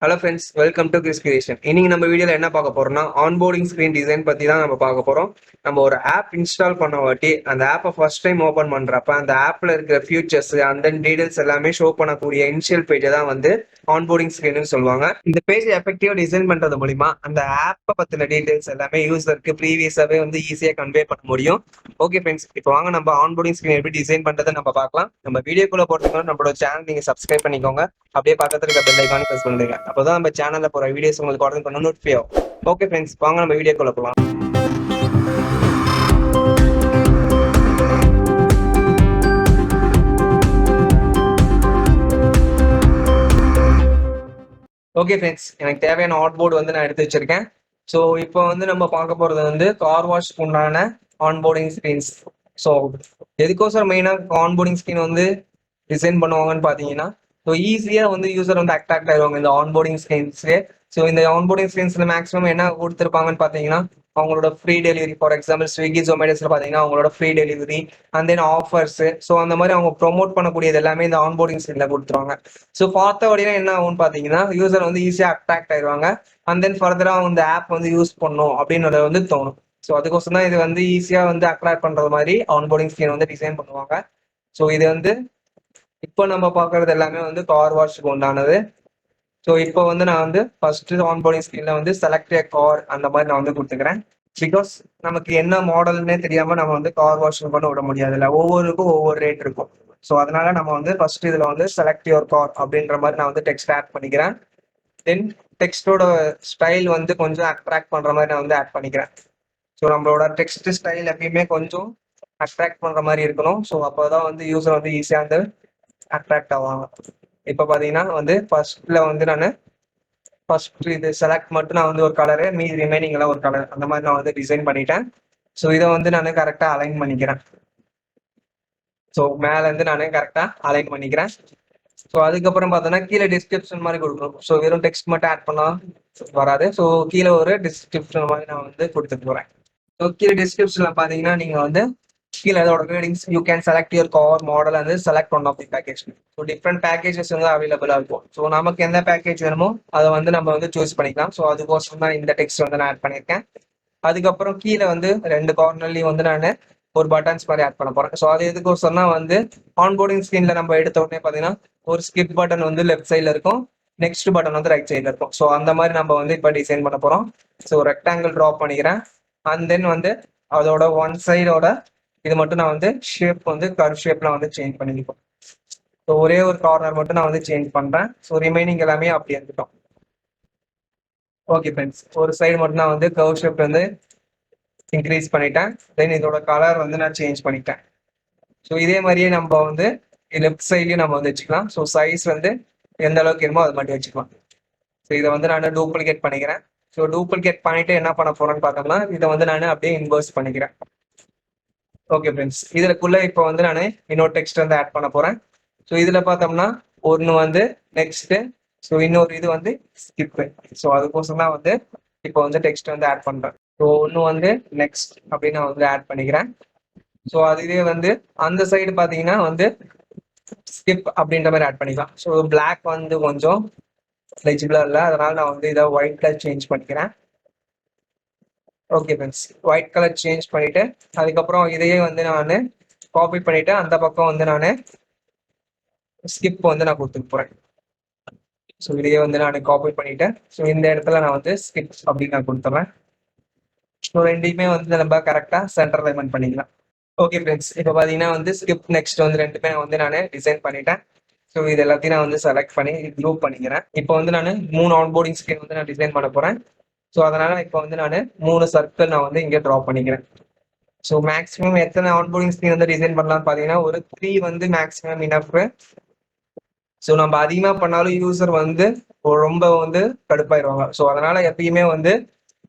Hello friends, welcome to Chris Creation. இன்னைக்கு நம்ம வீடியோல என்ன பார்க்க போறோம்னா ஆன்போர்டிங் ஸ்கிரீன் டிசைன் பத்தி தான் நம்ம பார்க்க போறோம். நம்ம ஒரு ஆப் இன்ஸ்டால் பண்ண வாட்டி அந்த ஆப்பை ஃபர்ஸ்ட் டைம் ஓபன் பண்றப்ப அந்த ஆப்ல இருக்கிற ஃபியூச்சர்ஸ் அந்த டீடைல்ஸ் எல்லாமே ஷோ பண்ணக்கூடிய இனிஷியல் பேஜை தான் வந்து ஆன்போர்டிங் ஸ்கிரீன் சொல்லுவாங்க. இந்த பேஜ் எஃபெக்டிவா டிசைன் பண்றது மூலியமா அந்த ஆப்பை பத்தின டீடைல்ஸ் எல்லாமே யூசருக்கு ப்ரீவியஸாவே வந்து ஈஸியா கன்வே பண்ண முடியும். ஓகே ஃப்ரெண்ட்ஸ், இப்போ வாங்க நம்ம ஆன்போர்டிங் ஸ்கிரீன் எப்படி டிசைன் பண்றதை நம்ம பார்க்கலாம். நம்ம வீடியோக்குள்ள போறதுக்கு நம்மளோட சேனல் நீங்க சப்ஸ்கிரைப் பண்ணிக்கோங்க. அப்படியே பக்கத்துல இருக்க பெல் ஐகானை பிரஸ் பண்ணுங்க. அப்பதான் நம்ம சேனல்ல போற வீடியோஸ் உங்களுக்கு உடனே பண்ண நோட்டிஃபை ஆகும். ஓகே ஃப்ரெண்ட்ஸ், வாங்க நம்ம வீடியோக்குள்ள போலாம். ஓகே ஃப்ரெண்ட்ஸ், எனக்கு தேவையான ஆன்போர்டு வந்து நான் எடுத்து வச்சிருக்கேன். ஸோ இப்போ வந்து நம்ம பார்க்க போறது வந்து கார் வாஷ்க்கு உண்டான ஆன்போர்டிங் ஸ்கிரீன்ஸ். ஸோ எதுக்கோசரம் மெயினாக ஆன்போர்டிங் ஸ்கிரீன் வந்து டிசைன் பண்ணுவாங்கன்னு பார்த்தீங்கன்னா, ஸோ ஈஸியாக வந்து யூசர் வந்து அட்ராக்ட் ஆயிடுவாங்க இந்த ஆன்போர்டிங் ஸ்கிரீன்ஸ்லேயே. ஸோ இந்த ஆன்போர்டிங் ஸ்கிரீன்ஸ்ல மேக்ஸிமம் என்ன கொடுத்துருப்பாங்கன்னு பார்த்தீங்கன்னா, அவங்களோட free delivery. For example Swiggy ஜொமேட்டோஸ்ல பார்த்தீங்கன்னா அவங்களோட free delivery and then offers. So அந்த மாதிரி அவங்க ப்ரொமோட் பண்ணக்கூடியது எல்லாமே இந்த ஆன்போர்டிங் ஸ்கிரீன்ல கொடுத்துருவாங்க. ஸோ பார்த்த வழியா என்ன ஆகும்னு பார்த்தீங்கன்னா, யூசர் வந்து ஈஸியாக அட்ராக்ட் ஆயிடுவாங்க. அண்ட் தென் ஃபர்தரா இந்த ஆப் வந்து யூஸ் பண்ணும் அப்படின்னு வந்து தோணும். ஸோ அதுக்கோசம் தான் இது வந்து ஈஸியாக வந்து அட்ராக்ட் பண்றது மாதிரி ஆன்போர்டிங் ஸ்கிரீன் வந்து டிசைன் பண்ணுவாங்க. ஸோ இது வந்து இப்போ நம்ம பார்க்கறது எல்லாமே வந்து கார் வாஷ்க்கு உண்டானது. ஸோ இப்போ வந்து நான் வந்து ஃபர்ஸ்ட் ஆன்போர்டிங் ஸ்கிரீன்ல வந்து செலக்ட் ஏ கார் அந்த மாதிரி நான் வந்து கொடுத்துக்கிறேன். பிகாஸ் நமக்கு என்ன மாடல்னே தெரியாம நம்ம வந்து கார் வாஷ் பண்ண விட முடியாது இல்லை, ஒவ்வொருக்கும் ஒவ்வொரு ரேட் இருக்கும். ஸோ அதனால நம்ம வந்து ஃபர்ஸ்ட் இதுல வந்து செலக்ட் யுவர் கார் அப்படின்ற மாதிரி நான் வந்து டெக்ஸ்ட் ஆட் பண்ணிக்கிறேன். தென் டெக்ஸ்டோட ஸ்டைல் வந்து கொஞ்சம் அட்ராக்ட் பண்ற மாதிரி நான் வந்து ஆட் பண்ணிக்கிறேன். ஸோ நம்மளோட டெக்ஸ்ட் ஸ்டைல் எப்பயுமே கொஞ்சம் அட்ராக்ட் பண்ற மாதிரி இருக்கணும். ஸோ அப்போதான் வந்து யூசர் வந்து ஈஸியாக வந்து அட்ராக்ட் ஆவாங்க. இப்போ பார்த்தீங்கன்னா வந்து ஃபர்ஸ்ட்ல வந்து நான் ஃபர்ஸ்ட் இது செலக்ட் மட்டும் நான் வந்து ஒரு கலரு, மீதி ரிமைனிங் எல்லாம் ஒரு கலர் அந்த மாதிரி நான் வந்து டிசைன் பண்ணிட்டேன். ஸோ இதை வந்து நான் கரெக்டாக அலைன் பண்ணிக்கிறேன். ஸோ மேல இருந்து நான் கரெக்டாக அலைன் பண்ணிக்கிறேன். ஸோ அதுக்கப்புறம் பார்த்தோன்னா கீழே டிஸ்கிரிப்ஷன் மாதிரி கொடுக்கணும். ஸோ வெறும் டெக்ஸ்ட் மட்டும் ஆட் பண்ணா வராது. ஸோ கீழே ஒரு டிஸ்கிரிப்ஷன் மாதிரி நான் வந்து கொடுத்துட்டு போறேன். ஸோ கீழே டிஸ்கிரிப்ஷன்ல பார்த்தீங்கன்னா நீங்க வந்து கீழே அதோட ratings you can select your car model வந்து select one of the package. So different packages வந்து அவைலபிளா இருக்கும். ஸோ நமக்கு எந்த பேக்கேஜ் வேணுமோ அதை வந்து நம்ம வந்து சூஸ் பண்ணிக்கலாம். ஸோ அதுக்கோசரம் தான் இந்த டெக்ஸ்ட் வந்து நான் ஆட் பண்ணியிருக்கேன். அதுக்கப்புறம் கீழே வந்து ரெண்டு கார்னர்லையும் வந்து நான் ஒரு பட்டன்ஸ் மாதிரி ஆட் பண்ண போறேன். ஸோ அது எதுக்கோசரம்னா வந்து ஆன்போர்டிங் ஸ்கிரீன்ல நம்ம எடுத்த உடனே பார்த்தீங்கன்னா ஒரு ஸ்கிப் பட்டன் வந்து லெஃப்ட் சைட்ல இருக்கும், நெக்ஸ்ட் பட்டன் வந்து ரைட் சைட்ல இருக்கும். ஸோ அந்த மாதிரி நம்ம வந்து இப்போ டிசைன் பண்ண போறோம். ஸோ ரெக்டாங்கிள் ட்ரா பண்ணிக்கிறேன். அண்ட் தென் வந்து அதோட ஒன் சைடோட இது மட்டும் நான் வந்து ஷேப் வந்து கர்வ் ஷேப்ல வந்து சேஞ்ச் பண்ணிருக்கோம். ஸோ ஒரே ஒரு கார்னர் மட்டும் நான் வந்து சேஞ்ச் பண்றேன். ஸோ ரிமைனிங் எல்லாமே அப்படி இருந்துட்டோம். ஓகே ஃப்ரெண்ட்ஸ், ஒரு சைடு மட்டும் நான் வந்து கர்வ் ஷேப் வந்து இன்க்ரீஸ் பண்ணிட்டேன். தென் இதோட கலர் வந்து நான் சேஞ்ச் பண்ணிட்டேன். ஸோ இதே மாதிரியே நம்ம வந்து லெஃப்ட் சைட்லயும் நம்ம வந்து வச்சுக்கலாம். ஸோ சைஸ் வந்து எந்த அளவுக்கு வேணுமோ அது மட்டும் வச்சுக்கலாம். ஸோ இதை வந்து நான் டூப்ளிகேட் பண்ணிக்கிறேன். ஸோ டூப்ளிகேட் பண்ணிட்டு என்ன பண்ண போறேன்னு பார்த்தோம்னா இதை வந்து நான் அப்படியே இன்வர்ஸ் பண்ணிக்கிறேன். ஓகே ஃப்ரெண்ட்ஸ், இதுக்குள்ள இப்போ வந்து நான் இன்னொரு டெக்ஸ்ட் வந்து ஆட் பண்ண போறேன். ஸோ இதுல பார்த்தோம்னா ஒன்று வந்து நெக்ஸ்ட், ஸோ இன்னொரு இது வந்து ஸ்கிப். ஸோ அதுக்கோசம் தான் வந்து இப்போ வந்து டெக்ஸ்ட் வந்து ஆட் பண்றேன். ஸோ ஒன்று வந்து நெக்ஸ்ட் அப்படின்னு நான் வந்து ஆட் பண்ணிக்கிறேன். ஸோ அதுவே வந்து அந்த சைடு பார்த்தீங்கன்னா வந்து ஸ்கிப் அப்படின்ற மாதிரி ஆட் பண்ணிக்கலாம். ஸோ பிளாக் வந்து கொஞ்சம் லெஜிபிளா இல்லை, அதனால நான் வந்து இதை ஒயிட் கலர் சேஞ்ச் பண்ணிக்கிறேன். Okay friends, white colour change பண்ணிட்டு அதுக்கப்புறம் இதையே வந்து நான் காப்பி பண்ணிட்டு அந்த பக்கம் வந்து நான் ஸ்கிப் வந்து நான் கொடுத்துட்டு போறேன். ஸோ இதையே வந்து நான் காப்பி பண்ணிட்டேன். ஸோ இந்த இடத்துல நான் வந்து ஸ்கிப் அப்படின்னு நான் கொடுத்துறேன். ஸோ ரெண்டையுமே வந்து நம்ம கரெக்டாக சென்டர் அலைன்மெண்ட் பண்ணிக்கலாம். ஓகே ஃப்ரெண்ட்ஸ், இப்போ பார்த்தீங்கன்னா வந்து ஸ்கிப் நெக்ஸ்ட் வந்து ரெண்டுமே வந்து நான் டிசைன் பண்ணிட்டேன். ஸோ இது எல்லாத்தையும் நான் வந்து செலக்ட் பண்ணி குரூப் பண்ணிக்கிறேன். இப்போ வந்து நான் 3 ஆன்போர்டிங் ஸ்கிரீன் வந்து நான் டிசைன் பண்ண போறேன். ஸோ அதனால இப்போ வந்து நான் 3 சர்க்கிள் நான் வந்து இங்கே ட்ரா பண்ணிக்கிறேன். ஸோ மேக்ஸிமம் எத்தனை ஆன்போர்டிங் ஸ்கிரீன் வந்து டிசைன் பண்ணலாம்னு பார்த்தீங்கன்னா ஒரு 3 வந்து மேக்ஸிமம் இனஃப். ஸோ நம்ம அதிகமாக பண்ணாலும் யூசர் வந்து ரொம்ப வந்து கடுப்பாயிருவாங்க. ஸோ அதனால எப்பயுமே வந்து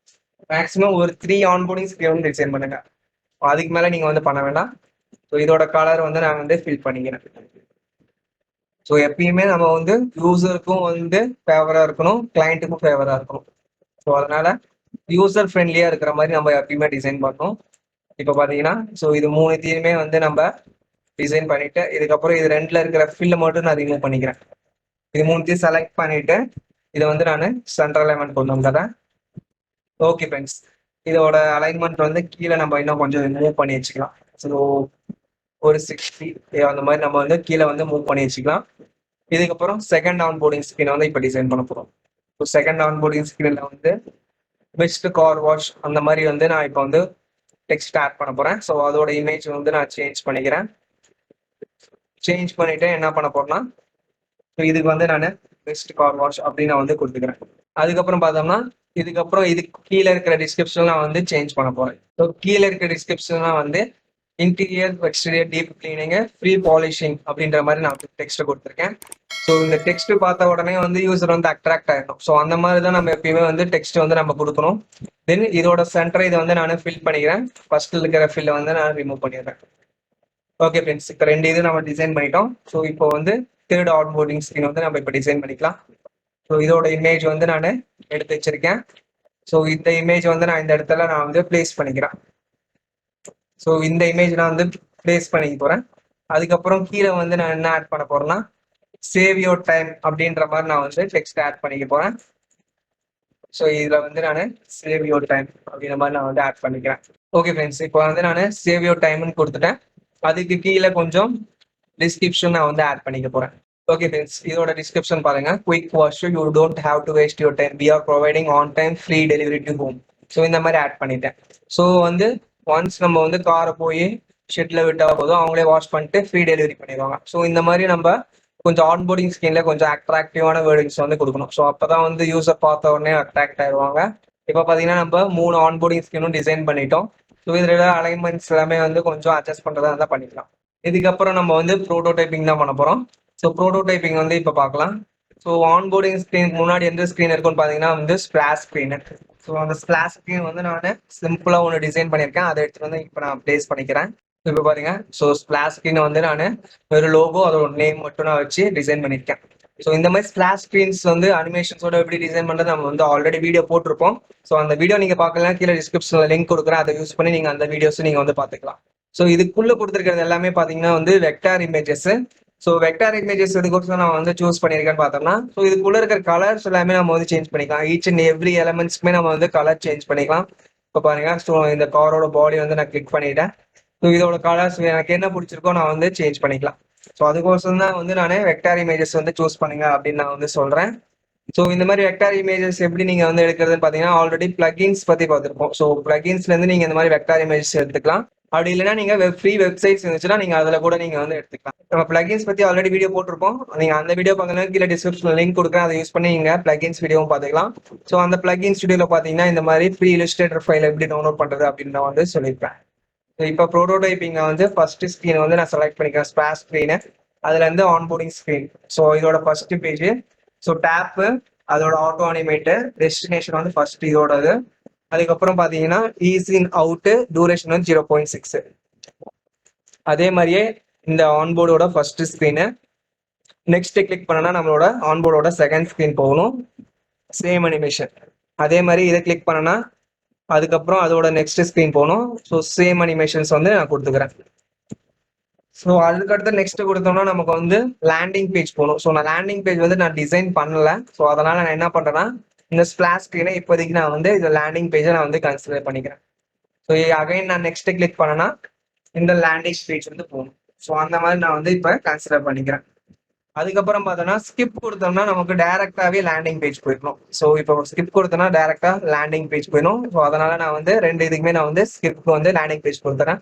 மேக்ஸிமம் ஒரு 3 ஆன்போர்டிங் ஸ்கிரீன் வந்து டிசைன் பண்ணுங்க. அதுக்கு மேலே நீங்கள் வந்து பண்ண வேண்டாம். ஸோ இதோட கலர் வந்து நான் வந்து ஃபில் பண்ணிக்கிறேன். ஸோ எப்பயுமே நம்ம வந்து யூசருக்கும் வந்து ஃபேவராக இருக்கணும், கிளைண்ட்டுக்கும் ஃபேவராக இருக்கணும். ஸோ அதனால யூசர் ஃப்ரெண்ட்லியாக இருக்கிற மாதிரி நம்ம எப்பயுமே டிசைன் பண்ணணும். இப்போ பார்த்தீங்கன்னா ஸோ இது 3த்தையுமே வந்து நம்ம டிசைன் பண்ணிட்டு இதுக்கப்புறம் இது ரெண்டில் இருக்கிற ஃபில்லை மட்டும் நான் ரிமூவ் பண்ணிக்கிறேன். இது 3த்தையும் செலக்ட் பண்ணிட்டு இதை வந்து நான் சென்டர் அலைன்மெண்ட் கொண்டு வந்துடுறேன். ஓகே ஃப்ரெண்ட்ஸ், இதோட அலைன்மெண்ட் வந்து கீழே நம்ம இன்னும் கொஞ்சம் மூவ் பண்ணி வச்சுக்கலாம். ஸோ ஒரு 60 அந்த மாதிரி நம்ம வந்து கீழே வந்து மூவ் பண்ணி வச்சுக்கலாம். இதுக்கப்புறம் செகண்ட் ஆன்போர்டிங் ஸ்கிரீனை வந்து இப்போ டிசைன் பண்ண போகிறோம். ஸோ செகண்ட் ஆன்போர்டிங் ஸ்கிரீனில் வந்து பெஸ்ட் கார் வாஷ் அந்த மாதிரி வந்து நான் இப்போ வந்து டெக்ஸ்ட் ஆட் பண்ண போகிறேன். ஸோ அதோட இமேஜ் வந்து நான் சேஞ்ச் பண்ணிக்கிறேன். சேஞ்ச் பண்ணிட்டு என்ன பண்ண போறேன்னா, இதுக்கு வந்து நான் பெஸ்ட் கார் வாஷ் அப்படின்னு நான் வந்து கொடுத்துக்கிறேன். அதுக்கப்புறம் பார்த்தோம்னா இதுக்கப்புறம் இதுக்கு கீழே இருக்கிற டிஸ்கிரிப்ஷன் நான் வந்து சேஞ்ச் பண்ண போறேன். ஸோ கீழே இருக்கிற டிஸ்கிரிப்ஷன்லாம் வந்து interior exterior deep cleaning free polishing அப்படின்ற மாதிரி நான் டெக்ஸ்ட் கொடுத்துருக்கேன். ஸோ இந்த டெக்ஸ்ட் பார்த்த உடனே வந்து யூசர் வந்து அட்ராக்ட் ஆகிடும். ஸோ அந்த மாதிரி தான் நம்ம எப்பயுமே வந்து டெக்ஸ்ட் வந்து நம்ம கொடுக்கணும். தென் இதோட சென்டரை இதை வந்து நான் ஃபில் பண்ணிக்கிறேன். ஃபர்ஸ்ட் இருக்கிற ஃபில்லை வந்து நான் ரிமூவ் பண்ணிடுறேன். ஓகே ஃப்ரெண்ட்ஸ், இப்போ 2 இது நம்ம டிசைன் பண்ணிட்டோம். ஸோ இப்போ வந்து தேர்ட் ஆன்போர்டிங் ஸ்கிரீன் வந்து நம்ம இப்போ டிசைன் பண்ணிக்கலாம். ஸோ இதோட இமேஜ் வந்து நான் எடுத்து வச்சிருக்கேன். ஸோ இந்த இமேஜ் வந்து நான் இந்த இடத்துல நான் வந்து பிளேஸ் பண்ணிக்கிறேன். ஸோ இந்த இமேஜ் நான் வந்து பிளேஸ் பண்ணிக்க போறேன். அதுக்கப்புறம் கீழே வந்து நான் என்ன ஆட் பண்ண போறேன்னா, சேவ் யோர் டைம் அப்படின்ற மாதிரி நான் வந்து டெக்ஸ்ட் ஆட் பண்ணிக்க போறேன். ஸோ இதுல வந்து நான் சேவ் யோர் டைம் அப்படின்ற மாதிரி நான் வந்து ஆட் பண்ணிக்கிறேன். ஓகே ஃப்ரெண்ட்ஸ், இப்போ வந்து நான் சேவ் யோர் டைம்னு கொடுத்துட்டேன். அதுக்கு கீழே கொஞ்சம் டிஸ்கிரிப்ஷன் நான் வந்து ஆட் பண்ணிக்க போறேன். ஓகே ஃப்ரெண்ட்ஸ், இதோட டிஸ்கிரிப்ஷன் பாருங்க. Quick wash, you don't have to waste your time, we are providing on time free delivery to home. So இந்த மாதிரி ஆட் பண்ணிட்டேன். ஸோ வந்து ஒன்ஸ் நம்ம வந்து காரை போய் ஷெட்ல விட்டா போதும், அவங்களே வாஷ் பண்ணிட்டு ஃப்ரீ டெலிவரி பண்ணிடுவாங்க. ஸோ இந்த மாதிரி நம்ம கொஞ்சம் ஆன்போர்டிங் ஸ்கிரீன்ல கொஞ்சம் அட்ராக்டிவான வேர்டிங்ஸ் வந்து கொடுக்கணும். ஸோ அப்பதான் வந்து யூசர் பார்த்த உடனே அட்ராக்ட் ஆயிடுவாங்க. இப்போ பார்த்தீங்கன்னா நம்ம 3 ஆன்போர்டிங் ஸ்கிரீனும் டிசைன் பண்ணிட்டோம். ஸோ இதில் அலைன்மெண்ட்ஸ் எல்லாமே வந்து கொஞ்சம் அட்ஜஸ்ட் பண்ணுறதா இருந்தால் பண்ணிக்கலாம். இதுக்கப்புறம் நம்ம வந்து ப்ரோட்டோடைப்பிங் தான் பண்ண போகிறோம். ஸோ ப்ரோட்டோடைப்பிங் வந்து இப்போ பார்க்கலாம். ஸோ ஆன்போர்டிங் ஸ்க்ரீனுக்கு முன்னாடி எந்த ஸ்க்ரீன் இருக்குன்னு பார்த்தீங்கன்னா வந்து ஸ்பிளாஷ் ஸ்க்ரீனு. ஸோ அந்த ஸ்பிளாஷ் ஸ்க்ரீன் வந்து நான் சிம்பிளாக ஒன்று டிசைன் பண்ணியிருக்கேன். அதை எடுத்துட்டு வந்து இப்போ நான் பிளேஸ் பண்ணிக்கிறேன். இப்போ பாருங்க, ஸோ ஸ்பிளாஷ் ஸ்க்ரீனை வந்து நான் ஒரு லோகோ அதோட நேம் மட்டும் நான் வச்சு டிசைன் பண்ணியிருக்கேன். ஸோ இந்த மாதிரி ஸ்பிளாஷ் ஸ்க்ரீன்ஸ் வந்து அனிமேஷன்ஸோட எப்படி டிசைன் பண்ணுறது நம்ம வந்து ஆல்ரெடி வீடியோ போட்டிருப்போம். ஸோ அந்த வீடியோ நீங்கள் பார்க்கலாம், கீழே டிஸ்கிரிப்ஷனில் லிங்க் கொடுக்குறேன். அதை யூஸ் பண்ணி நீங்கள் அந்த வீடியோஸ் நீங்கள் வந்து பார்த்துக்கலாம். ஸோ இதுக்குள்ள கொடுத்துருக்கிறது எல்லாமே பார்த்தீங்கன்னா வந்து vector images. So vector images எதுக்கோசம் நான் வந்து சூஸ் பண்ணியிருக்கேன்னு பார்த்தோம்னா, ஸோ இதுக்குள்ள இருக்கிற கலர்ஸ் எல்லாமே நம்ம வந்து சேஞ்ச் பண்ணிக்கலாம். ஈச் அண்ட் எவ்ரி எலமெண்ட்ஸ்க்குமே நம்ம வந்து கலர் சேஞ்ச் பண்ணிக்கலாம். இப்போ பாருங்க, ஸோ இந்த காரோட பாடி வந்து நான் கிளிக் பண்ணிட்டேன். ஸோ இதோட கலர்ஸ் எனக்கு என்ன பிடிச்சிருக்கோ நான் வந்து சேஞ்ச் பண்ணிக்கலாம். ஸோ அதுக்கோசம் தான் வந்து நான் வெக்டார் இமேஜஸ் வந்து சூஸ் பண்ணுங்க அப்படின்னு நான் வந்து சொல்றேன். ஸோ இந்த மாதிரி வெக்டார் இமேஜஸ் எப்படி நீங்க வந்து எடுக்கிறதுன்னு பார்த்தீங்கன்னா, ஆல்ரெடி பிளகின்ஸ் பத்தி பார்த்துருப்போம். ஸோ பிளகின்ஸ்ல இருந்து நீங்க இந்த மாதிரி வெக்டார் இமேஜஸ் எடுத்துக்கலாம். அப்படி இல்லைன்னா நீங்க ஃப்ரீ வெப்சைட்ஸ் இருந்துச்சுன்னா நீங்க அதுல கூட நீங்க வந்து எடுத்துக்கலாம். நம்ம பிளகின்ஸ் பத்தி ஆல்ரெடி வீடியோ போட்டிருப்போம். நீங்க அந்த வீடியோ பார்க்கணும், கீழே டிஸ்கிரிப்ஷன்ல லிங்க் கொடுக்குறேன். அதை யூஸ் பண்ணி நீங்க பிளகின்ஸ் வீடியோவும் பார்த்துக்கலாம். ஸோ அந்த பிளகின்ஸ் வீடியோல பாத்தீங்கன்னா இந்த மாதிரி ஃப்ரீ இல்லஸ்ட்ரேட்டர் ஃபைல் எப்படி டவுன்லோட் பண்றது அப்படின்னு நான் வந்து சொல்லியிருப்பேன். இப்போ ப்ரோட்டோடைப்பிங் வந்து ஃபர்ஸ்ட் ஸ்க்ரீன் வந்து நான் செலக்ட் பண்ணிக்கிறேன், ஸ்பிளாஷ் ஸ்க்ரீனு. அதுல இருந்து ஆன்போர்டிங் ஸ்க்ரீன். ஸோ இதோட ஃபர்ஸ்ட் பேஜ். ஸோ டேப்பு, அதோட ஆட்டோ அனிமேட்டு, டெஸ்டினேஷன் வந்து ஃபர்ஸ்ட் இதோடது. அதுக்கப்புறம் பாத்தீங்கன்னா ஈஸி இன் அவுட், டூரேஷன் வந்து 0.6. அதே மாதிரியே இந்த ஆன்போர்டோட ஃபர்ஸ்ட் ஸ்க்ரீனு. நெக்ஸ்ட் கிளிக் பண்ணனா நம்மளோட ஆன்போர்டோட செகண்ட் ஸ்க்ரீன் போகணும். Same animation. அதே மாதிரி இதை கிளிக் பண்ணனா அதுக்கப்புறம் அதோட நெக்ஸ்ட் ஸ்க்ரீன் போகணும். ஸோ சேம் அனிமேஷன்ஸ் வந்து நான் கொடுத்துக்கிறேன். ஸோ அதுக்கடுத்து நெக்ஸ்ட் கொடுத்தோம்னா நமக்கு வந்து லேண்டிங் பேஜ் போகணும். ஸோ நான் லேண்டிங் பேஜ் வந்து நான் டிசைன் பண்ணல. ஸோ அதனால நான் என்ன பண்றேன்னா, இந்த ஸ்பிளாஷ் ஸ்க்ரீனை இப்போதைக்கு நான் வந்து இந்த லேண்டிங் பேஜை நான் வந்து கன்சிடர் பண்ணிக்கிறேன். ஸோ அகைன் நான் நெக்ஸ்ட் கிளிக் பண்ணனா இந்த லேண்டிங் பேஜ் வந்து போகணும். ஸோ அந்த மாதிரி நான் வந்து இப்போ கன்சிடர் பண்ணிக்கிறேன். அதுக்கப்புறம் பார்த்தோம்னா ஸ்கிப் கொடுத்தோம்னா நமக்கு டைரக்டாவே லேண்டிங் பேஜ் போயிடணும். ஸோ இப்போ ஸ்கிப் கொடுத்தோம்னா டைரக்டா லேண்டிங் பேஜ் போயிடும். ஸோ அதனால நான் வந்து 2 இதுக்குமே நான் வந்து ஸ்கிப் வந்து லேண்டிங் பேஜ் கொடுத்துறேன்.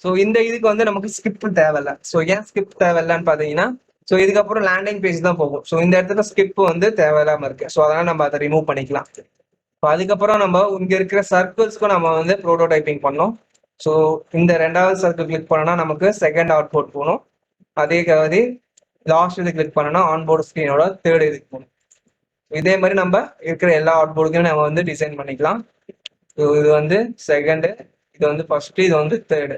ஸோ இந்த இதுக்கு வந்து நமக்கு ஸ்கிப் தேவையில்ல. ஸோ ஏன் ஸ்கிப் தேவையில்லன்னு பார்த்தீங்கன்னா, ஸோ இதுக்கப்புறம் லேண்டிங் பேஜ் தான் போகும். ஸோ இந்த இடத்துல ஸ்கிப் வந்து தேவையில்லாம இருக்கு. ஸோ அதனால நம்ம அதை ரிமூவ் பண்ணிக்கலாம். இப்போ அதுக்கப்புறம் நம்ம இங்க இருக்கிற சர்க்கிள்ஸ்க்கும் நம்ம வந்து ப்ரோட்டோடைப்பிங் பண்ணோம். ஸோ இந்த 2வது சர்க்கிள் கிளிக் பண்ணோம்னா நமக்கு செகண்ட் அவுட்புட் போகணும். அதே மாதிரி லாஸ்ட் இது கிளிக் பண்ணோம்னா ஆன்போர்ட் ஸ்க்ரீனோட தேர்ட் இதுக்கு போகணும். இதே மாதிரி நம்ம இருக்கிற எல்லா அவுட்போர்டுக்கும் நம்ம வந்து டிசைன் பண்ணிக்கலாம். ஸோ இது வந்து செகண்ட், இது வந்து ஃபர்ஸ்ட், இது வந்து தேர்டு.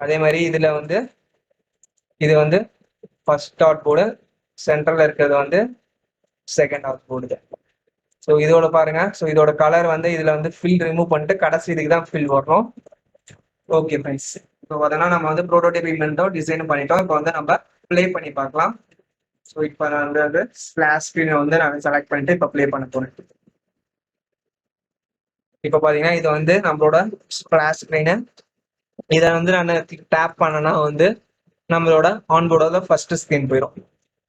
அதே மாதிரி இதுல வந்து இது வந்து ஃபர்ஸ்ட் அவுட்போர்டு, சென்டர்ல இருக்கிறது வந்து செகண்ட் அவுட்போர்டு. ஸோ இதோட பாருங்க, ஸோ இதோட கலர் வந்து இதுல வந்து ஃபில் ரிமூவ் பண்ணிட்டு கடைசி இதுக்கு தான் ஃபில் வரணும். ஓகே ஃப்ரெண்ட்ஸ், ஸோ அதெல்லாம் நம்ம வந்து ப்ரோட்டோடைப்பிங் பண்ணிட்டோம், டிசைன் பண்ணிட்டோம். இப்போ வந்து நம்ம ப்ளே பண்ணி பார்க்கலாம். ஸோ இப்போ நான் வந்து அந்த ஸ்பிளாஷ் ஸ்க்ரீனை வந்து நான் செலக்ட் பண்ணிட்டு இப்போ ப்ளே பண்ண போறேன். இப்போ பார்த்தீங்கன்னா இது வந்து நம்மளோட ஸ்பிளாஷ் ஸ்க்ரீனு. இதை வந்து நான் டேப் பண்ணனா வந்து நம்மளோட ஆன்போர்டோட ஃபர்ஸ்ட் ஸ்க்ரீன் போயிடும்.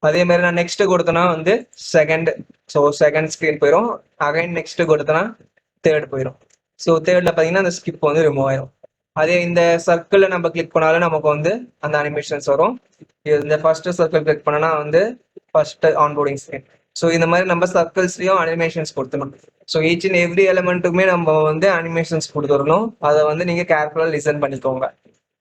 அதே மாதிரி நான் நெக்ஸ்ட் கொடுத்தனா வந்து செகண்ட், ஸோ செகண்ட் ஸ்க்ரீன் போயிடும். அகைன் நெக்ஸ்ட் கொடுத்தனா தேர்ட் போயிடும். ஸோ தேர்ட்ல பார்த்தீங்கன்னா அந்த ஸ்கிப் வந்து ரிமூவ் ஆயிடும். அதே இந்த சர்க்கிளில் நம்ம கிளிக் பண்ணாலும் நமக்கு வந்து அந்த அனிமேஷன்ஸ் வரும். இந்த ஃபர்ஸ்ட் சர்க்கிள் கிளிக் பண்ணனா வந்து ஃபர்ஸ்ட் ஆன்போர்டிங் ஸ்க்ரீன். ஸோ இந்த மாதிரி நம்ம சர்க்கிள்ஸ்லயும் அனிமேஷன்ஸ் கொடுத்துடணும். ஸோ ஈச் அண்ட் எவ்ரி எலமெண்ட்டுக்குமே நம்ம வந்து அனிமேஷன்ஸ் கொடுத்துடணும். அதை வந்து நீங்க கேர்ஃபுல்லாக லிசன் பண்ணிக்கோங்க.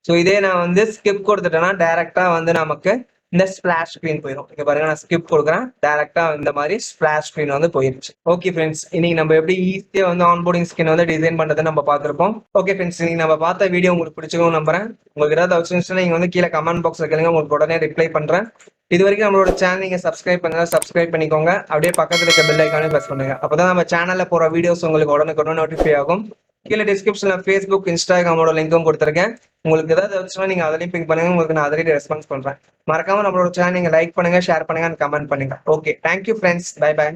ஸோ இதே நான் வந்து ஸ்கிப் கொடுத்துட்டேன்னா டைரக்டா வந்து நமக்கு இந்த ஸ்பிளாஷ் ஸ்க்ரீன் போயிடும். இங்க பாருங்க, நான் ஸ்கிப் கொடுக்குறேன், டைரக்டா இந்த மாதிரி ஸ்பிளாஷ் ஸ்க்ரீன் வந்து போயிருச்சு. ஓகே ஃப்ரெண்ட்ஸ், இன்னைக்கு நம்ம எப்படி ஈஸியா வந்து ஆன்போர்டிங் ஸ்கின் வந்து டிசைன் பண்றதை நம்ம பார்த்திருப்போம். ஓகே ஃப்ரெண்ட்ஸ், இன்னைக்கு நம்ம பார்த்த வீடியோ உங்களுக்கு பிடிச்சிருக்கும் நம்புறேன். உங்களுக்கு ஏதாவது அவசியம் நீங்க வந்து கீழே கமெண்ட் பாக்ஸ்ல கேளுங்க, உங்களுக்கு உடனே ரிப்ளை பண்றேன். இது வரைக்கும் நம்மளோட சேனல் நீங்க சப்ஸ்கிரைப் பண்ணுங்க, சப்ஸ்கிரைப் பண்ணிக்கோங்க. அப்படியே பக்கத்துல இருக்க பெல் ஐக்கானே பிரஸ் பண்ணுங்க. அப்பதான் நம்ம சேனல்ல போற வீடியோஸ் உங்களுக்கு உடனுக்குடன் நோட்டிஃபை ஆகும். கீழே டிஸ்கிரிப்ஷன்ல ஃபேஸ்புக், இன்ஸ்டாகிராமோட லிங்க்கும் கொடுத்துருக்கேன். உங்களுக்கு ஏதாவது வச்சுன்னா நீங்க அதிலையும் பிங்க் பண்ணுங்க, உங்களுக்கு நான் அதிலேயே ரெஸ்பான்ஸ் பண்றேன். மறக்காம நம்மளோட சேனல் நீங்க லைக் பண்ணுங்க, ஷேர் பண்ணுங்க, கமெண்ட் பண்ணுங்க. Okay, thank you friends, bye by.